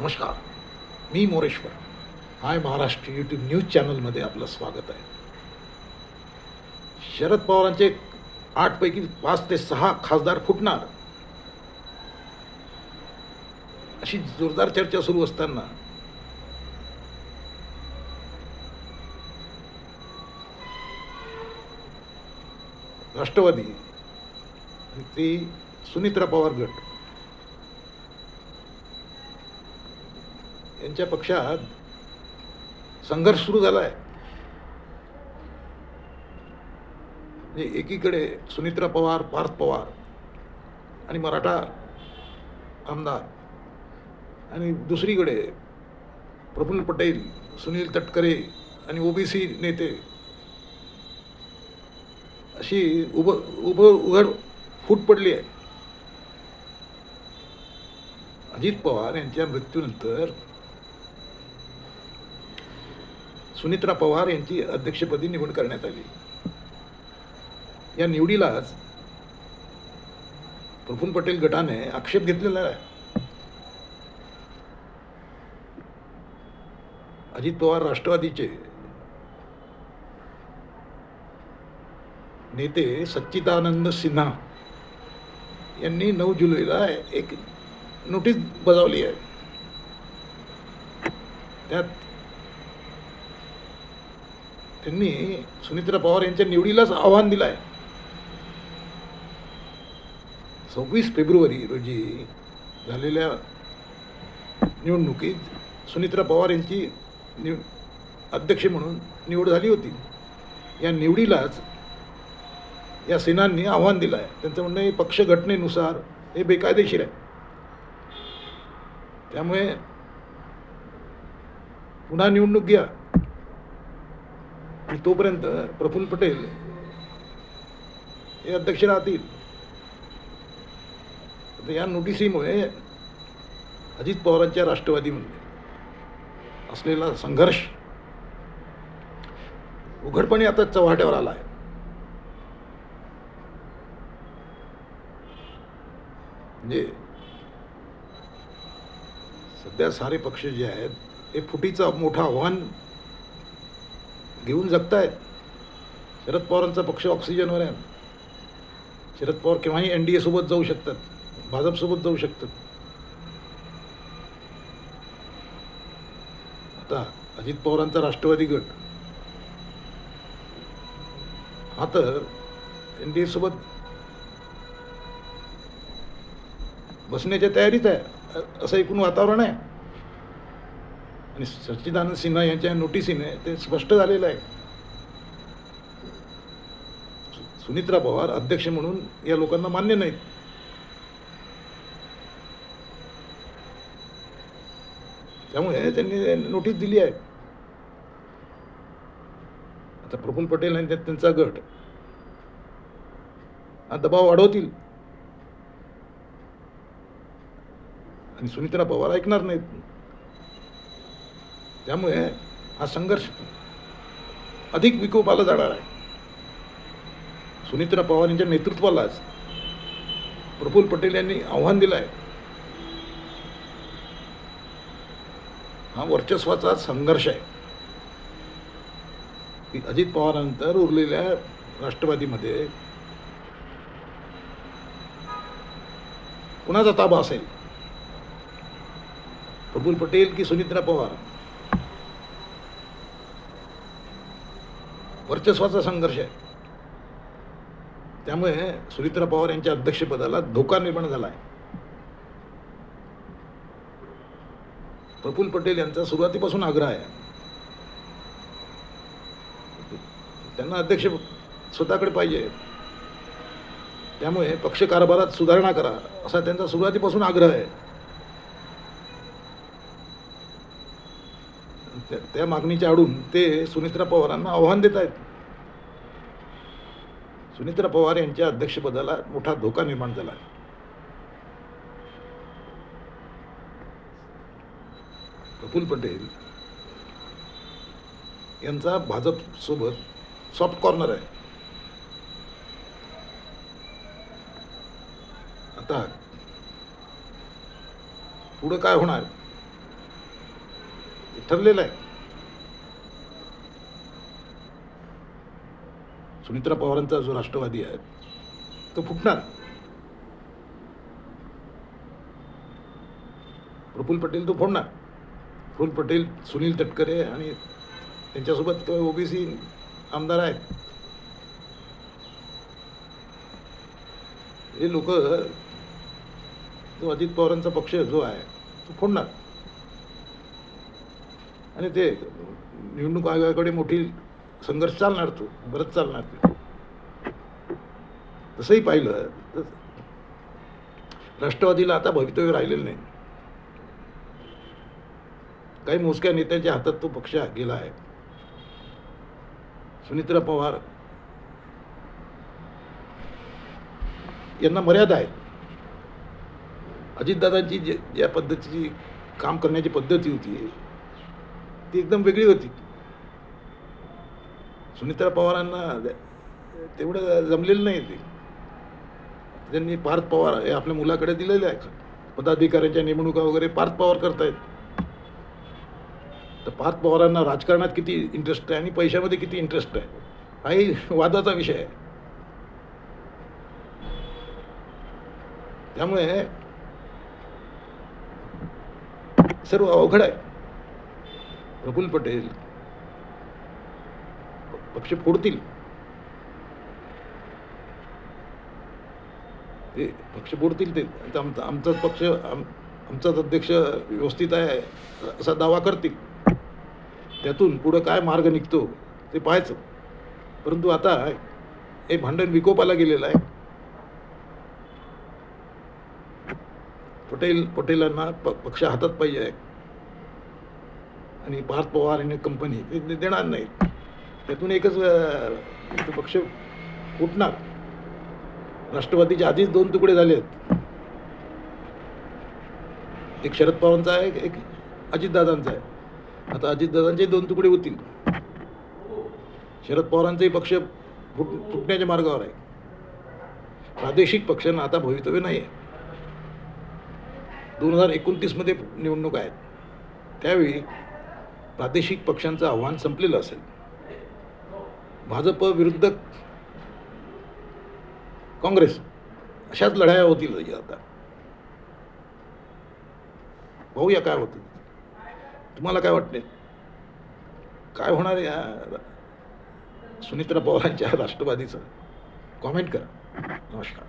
नमस्कार, मी मोरेश्वर. हाय Maharashtra YouTube news चॅनलमध्ये आपलं स्वागत आहे. शरद पवारांचे 8 पैकी 5 ते 6 खासदार फुटणार अशी जोरदार चर्चा सुरू असताना राष्ट्रवादी आणि ते सुनित्रा पवार गट यांच्या पक्षात संघर्ष सुरू झाला आहे. म्हणजे एकीकडे सुनित्रा पवार, पार्थ पवार आणि मराठा आमदार, आणि दुसरीकडे प्रफुल्ल पटेल, सुनील तटकरे आणि ओबीसी नेते, अशी उघड फूट पडली आहे. अजित पवार यांच्या मृत्यूनंतर सुनित्रा पवार यांची अध्यक्षपदी निवड करण्यात आली. या निवडीलाच प्रफुल्ल पटेल गटाने आक्षेप घेतलेला आहे. अजित पवार राष्ट्रवादीचे नेते सच्चिदानंद सिन्हा यांनी 9 जुलैला एक नोटीस बजावली आहे. त्यात त्यांनी सुनित्रा पवार यांच्या निवडीलाच आव्हान दिलं आहे. 26 फेब्रुवारी रोजी झालेल्या निवडणुकीत सुनित्रा पवार यांची अध्यक्ष म्हणून निवड झाली होती. या निवडीलाच या सेनांनी आव्हान दिलं आहे. त्यांचं म्हणणं आहे पक्ष घटनेनुसार हे बेकायदेशीर आहे. त्यामुळे पुन्हा निवडणूक घ्या आणि तोपर्यंत प्रफुल्ल पटेल हे अध्यक्ष राहतील. तर या नोटिसीमुळे अजित पवारांच्या राष्ट्रवादीमध्ये असलेला संघर्ष उघडपणे आता चव्हाट्यावर आला आहे. म्हणजे सध्या सारे पक्ष जे आहेत हे फुटीचं मोठं आव्हान घेऊन जगतायत. शरद पवारांचा पक्ष ऑक्सिजनवर आहे. शरद पवार केव्हाही NDA सोबत जाऊ शकतात, भाजपसोबत जाऊ शकतात. आता अजित पवारांचा राष्ट्रवादी गट हा तर NDA सोबत बसण्याच्या तयारीत आहे असं एकूण वातावरण आहे. आणि सच्चिदानंद सिन्हा यांच्या नोटिसीने ते स्पष्ट झालेलं आहे. सुनित्रा पवार अध्यक्ष म्हणून या लोकांना मान्य नाहीत. त्यामुळे त्यांनी नोटीस दिली आहे. आता प्रफुल्ल पटेल आणि त्यांचा गट हा दबाव वाढवतील आणि सुनित्रा पवार ऐकणार नाहीत. त्यामुळे हा संघर्ष अधिक विकोपाला जाणार आहे. सुनित्रा पवार यांच्या नेतृत्वालाच प्रफुल्ल पटेल यांनी आव्हान दिलं आहे. हा वर्चस्वाचा संघर्ष आहे की अजित पवारांनंतर उरलेल्या राष्ट्रवादीमध्ये कुणाचा ताबा असेल, प्रफुल्ल पटेल की सुनित्रा पवार. वर्चस्वाचा संघर्ष आहे. त्यामुळे सुनित्रा पवार यांच्या अध्यक्षपदाला धोका निर्माण झाला आहे. प्रफुल्ल पटेल यांचा सुरुवातीपासून आग्रह आहे त्यांना अध्यक्ष स्वतःकडे पाहिजे. त्यामुळे पक्ष कारभारात सुधारणा करा असा त्यांचा सुरुवातीपासून आग्रह आहे. त्या मागणीच्या आडून ते सुनित्रा पवारांना आव्हान देत आहेत. सुनित्रा पवार यांच्या अध्यक्षपदाला मोठा धोका निर्माण झाला आहे. प्रफुल्ल पटेल यांचा भाजपसोबत सॉफ्ट कॉर्नर आहे. आता पुढं काय होणार ठरलेलं आहे. सुनीत्रा पवारांचा जो राष्ट्रवादी आहे तो फुटणार. प्रफुल्ल पटेल तो फोडणार. प्रफुल्ल पटेल, सुनील तटकरे आणि त्यांच्यासोबत ओबीसी आमदार आहेत. हे लोक जो अजित पवारांचा पक्ष जो आहे तो फोडणार आणि ते निवडणूक आयोगाकडे मोठी संघर्ष चालणार, तो बरंच चालणार. ते तसंही पाहिलं तर राष्ट्रवादीला आता भवितव्य राहिलेलं नाही. काही मोजक्या नेत्यांच्या हातात तो पक्ष गेला आहे. सुनीत्रा पवार यांना मर्यादा आहेत. अजितदादांची ज्या पद्धतीची काम करण्याची पद्धती होती ती एकदम वेगळी होती. सुनीत्रा पवारांना तेवढं जमलेलं नाही. ते त्यांनी पार्थ पवार हे आपल्या मुलाकडे दिलेले आहे. पदाधिकाऱ्यांच्या नेमणुका वगैरे पार्थ पवार करतायत. तर पार्थ पवारांना राजकारणात किती इंटरेस्ट आहे आणि पैशामध्ये किती इंटरेस्ट आहे हाही वादाचा विषय आहे. त्यामुळे सर्व अवघड आहे. प्रफुल्ल पटेल पक्ष फोडतील. ते पक्ष फोडतील. ते आमचाच पक्ष, आमचाच अध्यक्ष व्यवस्थित आहे असा दावा करतील. त्यातून पुढं काय मार्ग निघतो ते पाहायचं. परंतु आता हे भांडण विकोपाला गेलेलं आहे. पटेलांना पक्ष हातात पाहिजे आहे आणि पार्थ पवार आणि कंपनी ते देणार नाही. त्यातून एकच पक्ष उठणार. राष्ट्रवादीचे आधीच 2 तुकडे झाले आहेत. एक शरद पवारांचा आहे, एक अजितदादांचा आहे. आता अजितदादांचे 2 तुकडे होतील. शरद पवारांचाही पक्ष फुटण्याच्या मार्गावर आहे. प्रादेशिक पक्षांना आता भवितव्य नाही आहे. 2029 मध्ये निवडणूक आहेत. त्यावेळी प्रादेशिक पक्षांचं आव्हान संपलेलं असेल. भाजप विरुद्ध काँग्रेस अशाच लढाया होतील. आता पाहूया काय होतं. तुम्हाला काय वाटते, काय होणार आहे या सुनीत्रा पवारांच्या राष्ट्रवादीचं? कॉमेंट करा. नमस्कार.